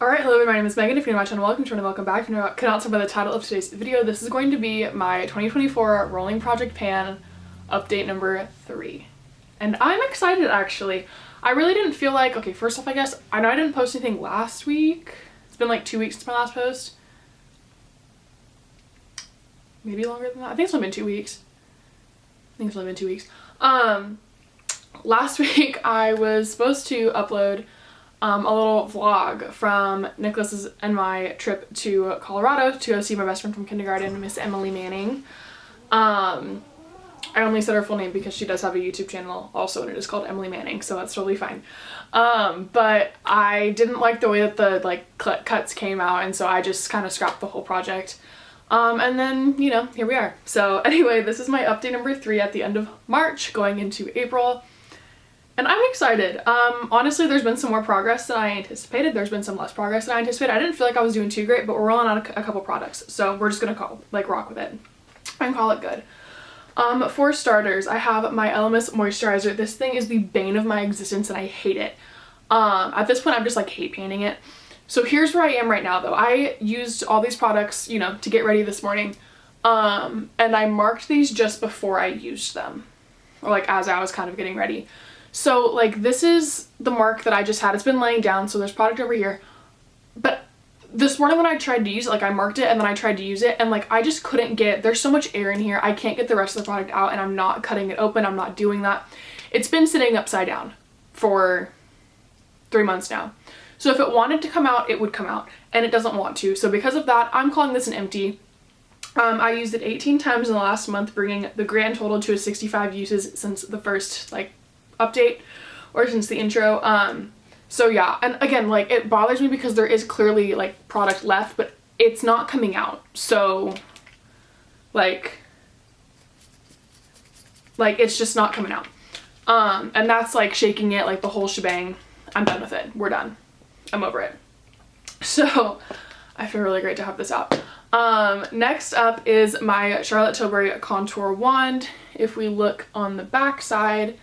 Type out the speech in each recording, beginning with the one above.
Alright, hello, my name is Megan. If you're new to my channel, welcome to and welcome back. If you cannot tell by the title of today's video, this is going to be my 2024 rolling project pan update number 3. And I'm excited, actually. I really didn't feel like, okay, first off, I guess, I know I didn't post anything last week. It's been like 2 weeks since my last post. Maybe longer than that. I think it's only been 2 weeks. Last week I was supposed to upload a little vlog from Nicholas's and my trip to Colorado to go see my best friend from kindergarten, Miss Emily Manning. I only said her full name because she does have a YouTube channel also, and it is called Emily Manning, so that's totally fine. But I didn't like the way that the cuts came out, and so I just kind of scrapped the whole project. And then, you know, here we are. So anyway, this is my update number 3 at the end of March going into April. And I'm excited. Honestly, there's been some more progress than I anticipated. There's been some less progress than I anticipated. I didn't feel like I was doing too great, but we're rolling out a couple products. So we're just gonna rock with it and call it good. For starters, I have my Elemis moisturizer. This thing is the bane of my existence and I hate it. At this point, I'm just like hate panning it. So here's where I am right now though. I used all these products, you know, to get ready this morning. And I marked these just before I used them, or like as I was kind of getting ready. So like this is the mark that I just had. It's been laying down, so there's product over here. But this morning when I tried to use it, like I marked it and then I tried to use it and like I just couldn't get, there's so much air in here, I can't get the rest of the product out, and I'm not cutting it open, I'm not doing that. It's been sitting upside down for 3 months now. So if it wanted to come out, it would come out, and it doesn't want to. So because of that, I'm calling this an empty. I used it 18 times in the last month, bringing the grand total to 65 uses since the first like update, or since the intro. So yeah, and again, like it bothers me because there is clearly like product left, but it's not coming out. So like it's just not coming out. And that's like shaking it, like the whole shebang. I'm done with it. We're done. I'm over it. So I feel really great to have this out. Next up is my Charlotte Tilbury contour wand. If we look on the back side,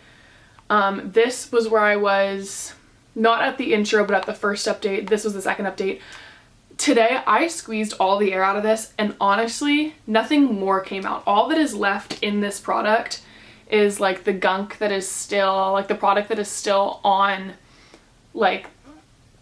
this was where I was not at the intro, but at the first update. This was the second update. Today, I squeezed all the air out of this, and honestly, nothing more came out. All that is left in this product is like the gunk that is still, like the product that is still on, like,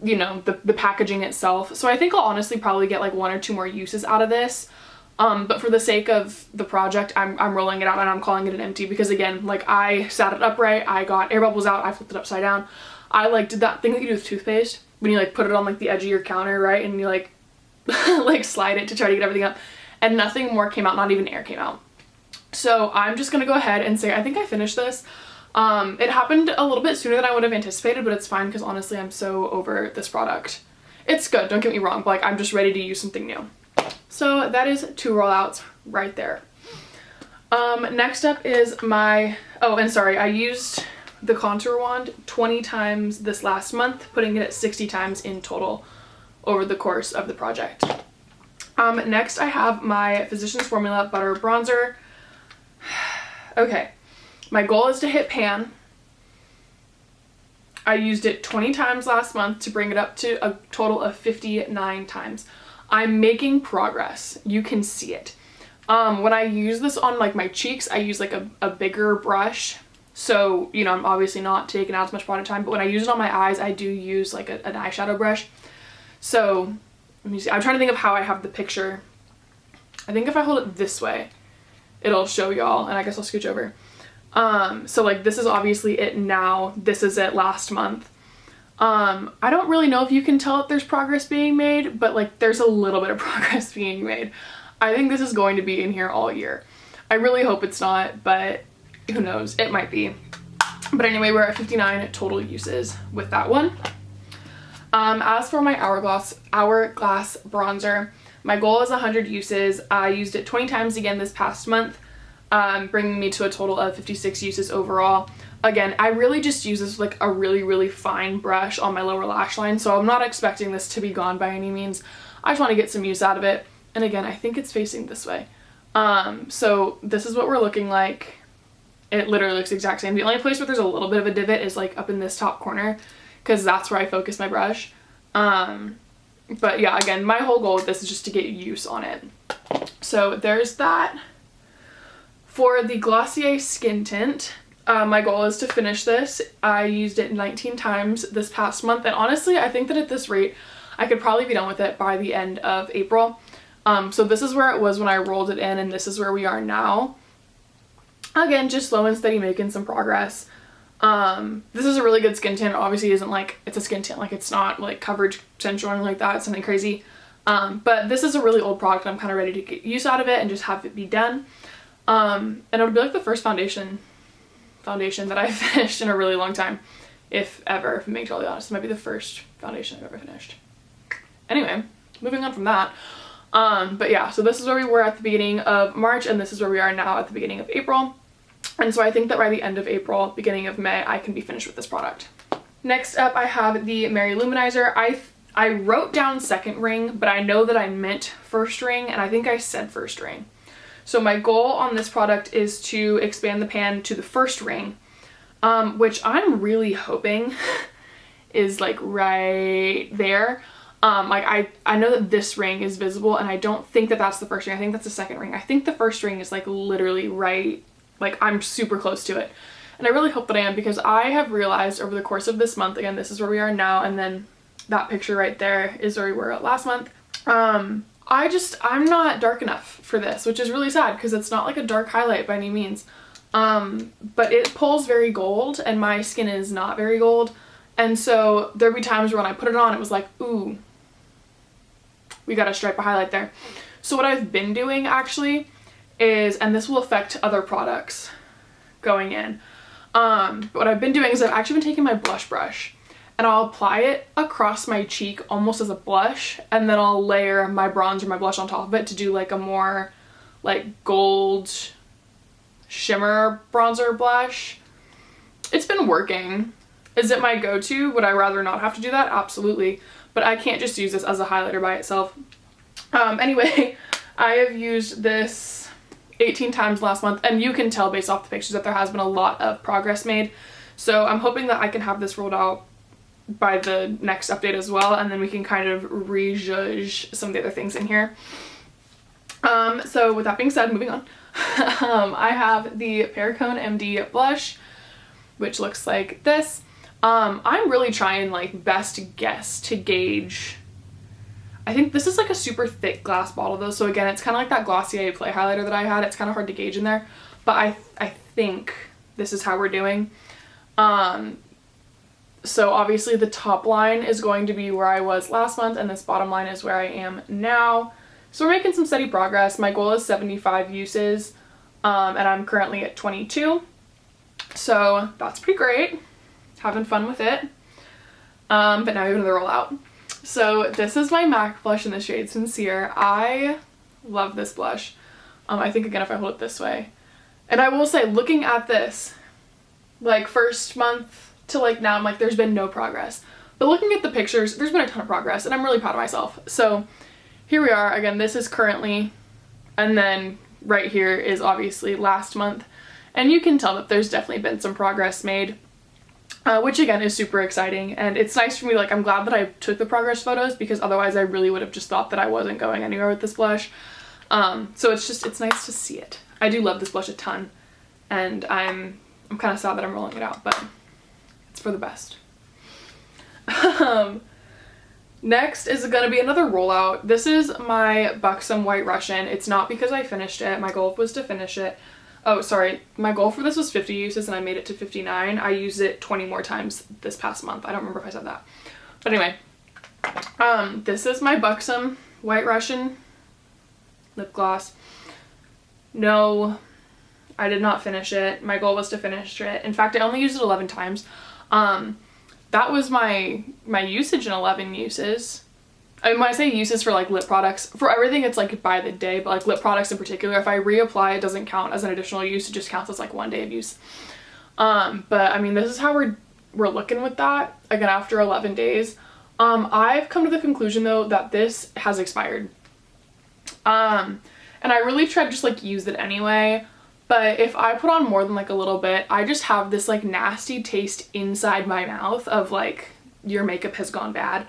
you know, the packaging itself. So I think I'll honestly probably get like 1 or 2 more uses out of this. But for the sake of the project, I'm rolling it out and I'm calling it an empty because again, like I sat it upright, I got air bubbles out, I flipped it upside down. I like did that thing that you do with toothpaste when you like put it on like the edge of your counter, right? And you like like slide it to try to get everything up, and nothing more came out, not even air came out. So I'm just gonna go ahead and say I think I finished this. It happened a little bit sooner than I would have anticipated, but it's fine because honestly I'm so over this product. It's good, don't get me wrong, but like I'm just ready to use something new. So that is 2 rollouts right there. Next up is my, oh, and sorry, I used the contour wand 20 times this last month, putting it at 60 times in total over the course of the project. Next I have my Physicians Formula Butter Bronzer. Okay, my goal is to hit pan. I used it 20 times last month to bring it up to a total of 59 times. I'm making progress. You can see it. When I use this on like my cheeks, I use like a bigger brush. So, you know, I'm obviously not taking out as much product time, but when I use it on my eyes, I do use like an eyeshadow brush. So, let me see. I'm trying to think of how I have the picture. I think if I hold it this way, it'll show y'all, and I guess I'll scooch over. So like this is obviously it now. This is it last month. I don't really know if you can tell if there's progress being made, but like there's a little bit of progress being made. I think this is going to be in here all year. I really hope it's not, but who knows, it might be. But anyway, we're at 59 total uses with that one. As for my Hourglass bronzer, my goal is 100 uses. I used it 20 times again this past month, bringing me to a total of 56 uses overall. Again, I really just use this with like a really fine brush on my lower lash line, so I'm not expecting this to be gone by any means. I just want to get some use out of it. And again, I think it's facing this way. So this is what we're looking like. It literally looks the exact same. The only place where there's a little bit of a divot is like up in this top corner, because that's where I focus my brush. But yeah, again, my whole goal with this is just to get use on it. So there's that. For the Glossier Skin Tint, my goal is to finish this. I used it 19 times this past month, and honestly, I think that at this rate, I could probably be done with it by the end of April. So this is where it was when I rolled it in, and this is where we are now. Again, just slow and steady making some progress. This is a really good skin tint. It obviously isn't like, it's a skin tint, like it's not like coverage potential or anything like that. It's something crazy. But this is a really old product. I'm kind of ready to get use out of it and just have it be done. And it'll be like the first foundation that I finished in a really long time. If ever, if I'm being totally honest. It might be the first foundation I've ever finished. Anyway, moving on from that. But yeah, so this is where we were at the beginning of March, and this is where we are now at the beginning of April. And so I think that by the end of April, beginning of May, I can be finished with this product. Next up, I have the Mary Luminizer. I wrote down second ring, but I know that I meant first ring, and I think I said first ring. So my goal on this product is to expand the pan to the first ring, which I'm really hoping is like right there. Like I know that this ring is visible, and I don't think that that's the first ring. I think that's the second ring. I think the first ring is like literally right, like I'm super close to it. And I really hope that I am, because I have realized over the course of this month, again, this is where we are now, and then that picture right there is where we were at last month. I'm not dark enough for this, which is really sad because it's not like a dark highlight by any means. But it pulls very gold, and my skin is not very gold. And so there'd be times when I put it on, it was like, ooh, we got a stripe of highlight there. So what I've been doing actually is, and this will affect other products going in, but what I've been doing is I've actually been taking my blush brush and I'll apply it across my cheek almost as a blush, and then I'll layer my bronzer, my blush on top of it to do like a more like gold shimmer bronzer blush. It's been working. Is it my go-to? Would I rather not have to do that? Absolutely. But I can't just use this as a highlighter by itself. Anyway, I have used this 18 times last month, and you can tell based off the pictures that there has been a lot of progress made. So I'm hoping that I can have this rolled out by the next update as well, and then we can kind of rejudge some of the other things in here. So with that being said, moving on. I have the Perricone MD blush, which looks like this. I'm really trying like best guess to gauge. I think this is like a super thick glass bottle though, so again, it's kind of like that Glossier Play highlighter that I had. It's kind of hard to gauge in there, but I think this is how we're doing. So obviously the top line is going to be where I was last month, and this bottom line is where I am now. So we're making some steady progress. My goal is 75 uses, and I'm currently at 22. So that's pretty great. Having fun with it. But now we have another rollout. So this is my MAC blush in the shade Sincere. I love this blush. I think again if I hold it this way. And I will say, looking at this, like first month to like now, I'm like there's been no progress. But looking at the pictures, there's been a ton of progress, and I'm really proud of myself. So here we are. Again, this is currently, and then right here is obviously last month. And you can tell that there's definitely been some progress made. Which again is super exciting, and it's nice for me. Like I'm glad that I took the progress photos, because otherwise I really would have just thought that I wasn't going anywhere with this blush. So it's nice to see it. I do love this blush a ton, and I'm kind of sad that I'm rolling it out, but it's for the best. Next is gonna be another rollout. This is my Buxom White Russian. It's not because I finished it. My goal was to finish it. Oh, sorry. My goal for this was 50 uses, and I made it to 59. I used it 20 more times this past month. I don't remember if I said that. But anyway, this is my Buxom White Russian lip gloss. No, I did not finish it. My goal was to finish it. In fact, I only used it 11 times. That was my usage in 11 uses. I mean, when I say uses for like lip products, for everything it's like by the day, but like lip products in particular, if I reapply, it doesn't count as an additional use. It just counts as like 1 day of use. But I mean, this is how we're looking with that. Again, after 11 days. I've come to the conclusion though that this has expired. And I really tried to just like use it anyway. But if I put on more than like a little bit, I just have this like nasty taste inside my mouth of like your makeup has gone bad.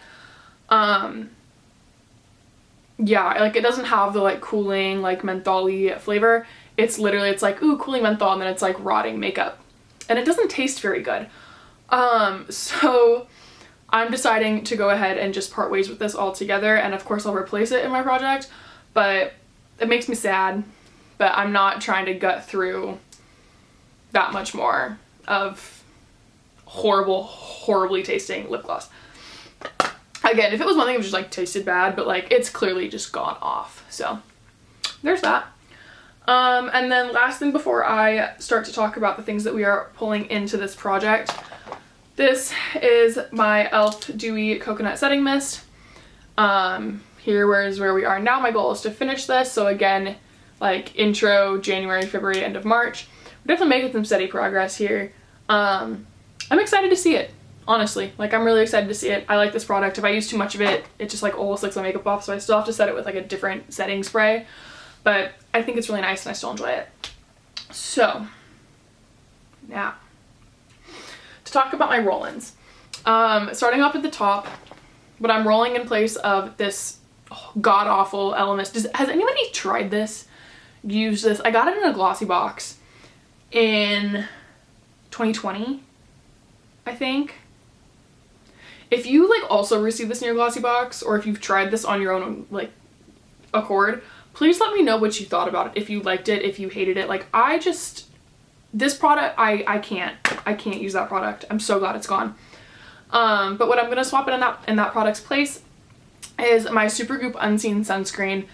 yeah, like it doesn't have the like cooling, like menthol-y flavor. It's literally, it's like, ooh, cooling menthol, and then it's like rotting makeup. And it doesn't taste very good. So I'm deciding to go ahead and just part ways with this altogether, and of course I'll replace it in my project, but it makes me sad, but I'm not trying to gut through that much more of horribly tasting lip gloss. Again, if it was one thing, it was just like tasted bad, but like it's clearly just gone off. So there's that. And then last thing before I start to talk about the things that we are pulling into this project, this is my e.l.f. Dewy Coconut Setting Mist. Here is where we are now. My goal is to finish this. So again, like intro, January, February, end of March. We're definitely making some steady progress here. I'm excited to see it, honestly. Like, I'm really excited to see it. I like this product. If I use too much of it, it just like almost licks my makeup off, so I still have to set it with like a different setting spray. But I think it's really nice and I still enjoy it. So, now, to talk about my roll-ins. Starting off at the top, but I'm rolling in place of this god-awful Elemis. Has anybody tried this? Used this? I got it in a glossy box in 2020, I think. If you like also received this in your glossy box, or if you've tried this on your own like accord, please let me know what you thought about it. If you liked it, if you hated it. Like, this product, I can't use that product. I'm so glad it's gone. But what I'm gonna swap it in that product's place is my Supergoop Unseen Sunscreen.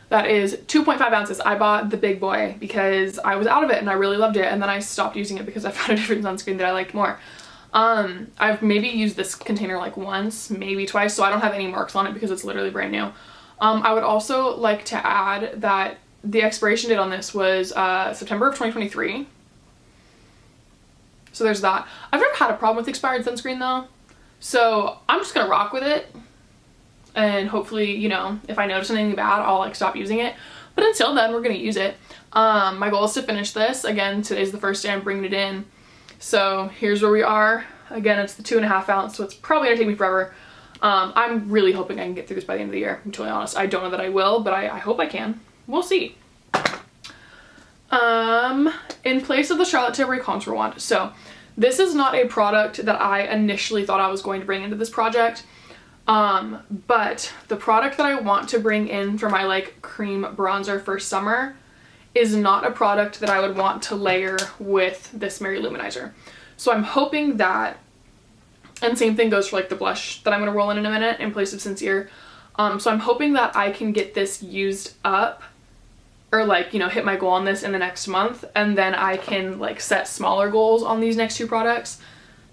That is 2.5 ounces. I bought the big boy because I was out of it and I really loved it, and then I stopped using it because I found a different sunscreen that I liked more. I've maybe used this container like once, maybe twice, so I don't have any marks on it because it's literally brand new. I would also like to add that the expiration date on this was September of 2023. So there's that. I've never had a problem with expired sunscreen though, so I'm just gonna rock with it. And hopefully, you know, if I notice anything bad, I'll like stop using it. But until then, we're gonna use it. My goal is to finish this. Again, today's the first day I'm bringing it in. So here's where we are. Again, it's the 2.5 ounce, so it's probably gonna take me forever. I'm really hoping I can get through this by the end of the year. I'm totally honest. I don't know that I will, but I hope I can. We'll see. In place of the Charlotte Tilbury Contour Wand. So this is not a product that I initially thought I was going to bring into this project. But the product that I want to bring in for my like cream bronzer for summer is not a product that I would want to layer with this Mary Luminizer. So I'm hoping that, and same thing goes for like the blush that I'm going to roll in a minute in place of Sincere. So I'm hoping that I can get this used up, or like, you know, hit my goal on this in the next month, and then I can like set smaller goals on these next two products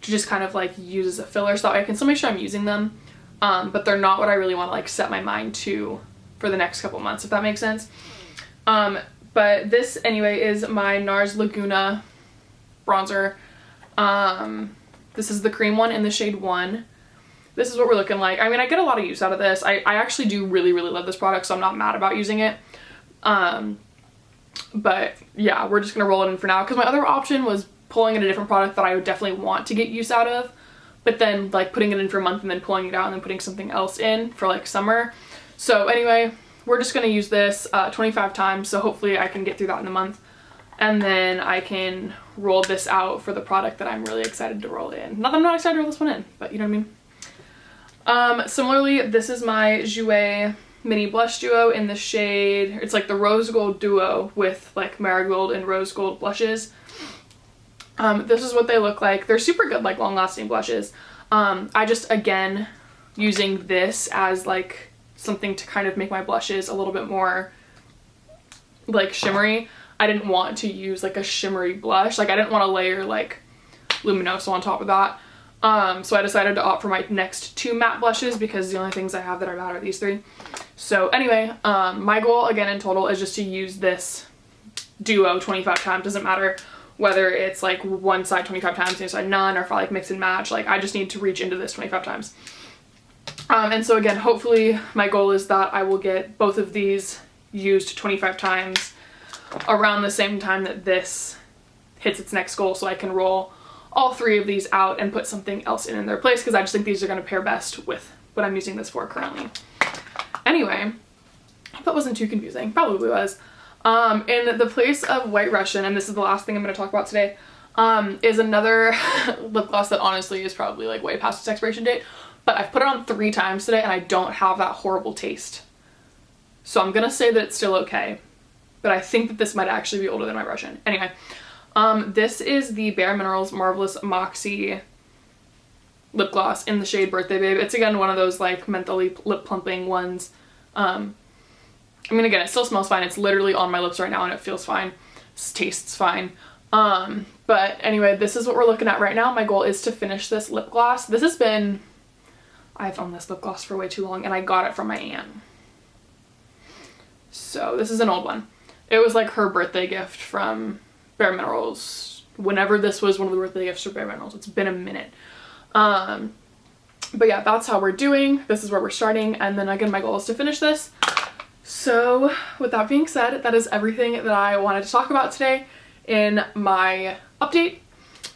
to just kind of like use as a filler, so that I can still make sure I'm using them. But they're not what I really want to like set my mind to for the next couple months, if that makes sense. But this anyway is my NARS Laguna bronzer. This is the cream one in the shade 1. This is what we're looking like. I mean, I get a lot of use out of this. I actually do really love this product, so I'm not mad about using it. But yeah, we're just gonna roll it in for now, because my other option was pulling in a different product that I would definitely want to get use out of, but then like putting it in for a month and then pulling it out and then putting something else in for like summer. So anyway, we're just gonna use this 25 times, so hopefully I can get through that in a month, and then I can roll this out for the product that I'm really excited to roll in. Not that I'm not excited to roll this one in, but you know what I mean. Similarly, this is my Jouer Mini Blush Duo in the shade, it's like the Rose Gold Duo with like Marigold and Rose Gold blushes. This is what they look like. They're super good, like long-lasting blushes. I just, again, using this as like something to kind of make my blushes a little bit more like shimmery. I didn't want to use like a shimmery blush. Like, I didn't want to layer like Luminoso on top of that. So I decided to opt for my next 2 matte blushes, because the only things I have that are matte are these 3. So anyway, my goal again in total is just to use this duo 25 times. Doesn't matter whether it's like one side 25 times, the other side none, or if I like mix and match. Like, I just need to reach into this 25 times. And so again, hopefully my goal is that I will get both of these used 25 times around the same time that this hits its next goal, so I can roll all 3 of these out and put something else in their place, because I just think these are going to pair best with what I'm using this for currently. Anyway, wasn't too confusing. Probably was. In the place of White Russian, and this is the last thing I'm going to talk about today, is another lip gloss that honestly is probably like way past its expiration date, but I've put it on 3 times today and I don't have that horrible taste. So I'm gonna say that it's still okay, but I think that this might actually be older than White Russian. Anyway, this is the Bare Minerals Marvelous Moxie lip gloss in the shade Birthday Babe. It's again one of those like mentally lip plumping ones. I mean, again, it still smells fine. It's literally on my lips right now and it feels fine. It tastes fine. But anyway, this is what we're looking at right now. My goal is to finish this lip gloss. I've owned this lip gloss for way too long and I got it from my aunt. So this is an old one. It was like her birthday gift from Bare Minerals. Whenever this was one of the birthday gifts for Bare Minerals. It's been a minute. But yeah, that's how we're doing. This is where we're starting. And then again, my goal is to finish this. So with that being said, that is everything that I wanted to talk about today in my update.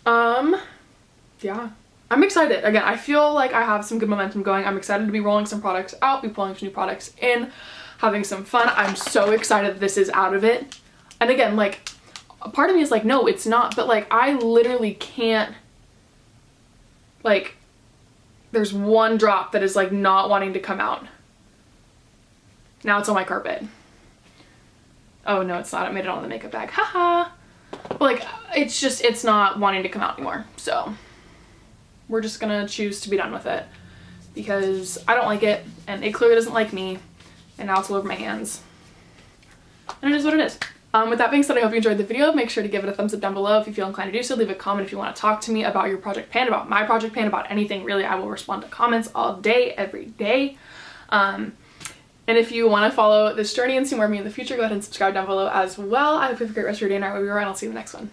Yeah, I'm excited. Again, I feel like I have some good momentum going. I'm excited to be rolling some products out, be pulling some new products in, having some fun. I'm so excited that this is out of it. And again, like, a part of me is like, no, it's not. But like, I literally can't, like, there's one drop that is like not wanting to come out. Now it's on my carpet. Oh no, it's not. I made it on the makeup bag. Haha. But like, it's not wanting to come out anymore. So we're just gonna choose to be done with it because I don't like it and it clearly doesn't like me, and now it's all over my hands. And it is what it is. With that being said, I hope you enjoyed the video. Make sure to give it a thumbs up down below if you feel inclined to do so. Leave a comment if you want to talk to me about your project pan, about my project pan, about anything really. I will respond to comments all day, every day. And if you want to follow this journey and see more of me in the future, go ahead and subscribe down below as well. I hope you have a great rest of your day and night, wherever you are, and I'll see you in the next one.